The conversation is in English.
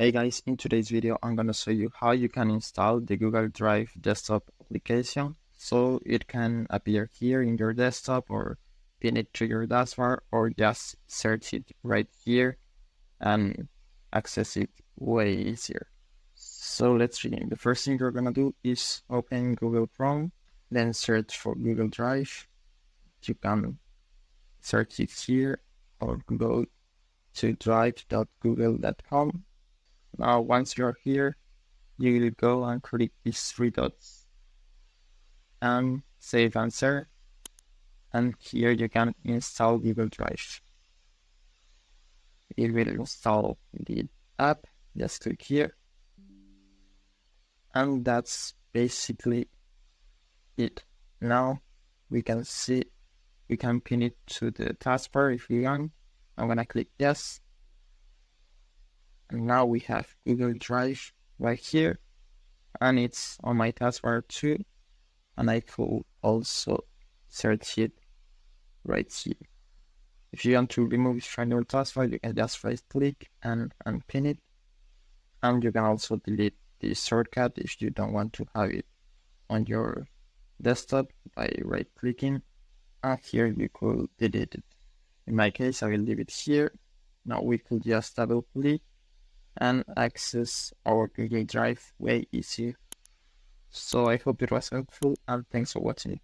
Hey guys, in today's video I'm gonna show you how you can install the Google Drive desktop application so it can appear here in your desktop or pin it to your taskbar or just search it right here and access it way easier. So let's begin. The first thing you're gonna do is open Google Chrome, then search for Google Drive. You can search it here or go to drive.google.com. Now, once you're here, you will go and click these three dots and save and share. And here you can install Google Drive. It will install the app. Just click here. And that's basically it. Now we can see, we can pin it to the taskbar if we want. I'm gonna click yes. And now we have Google Drive right here. And it's on my taskbar too. And I could also search it right here. If you want to remove it from your taskbar, you can just right click and pin it. And you can also delete the shortcut if you don't want to have it on your desktop by right clicking. And here you could delete it. In my case, I will leave it here. Now we could just double click and access our Google Drive way easier. So I hope it was helpful and thanks for watching.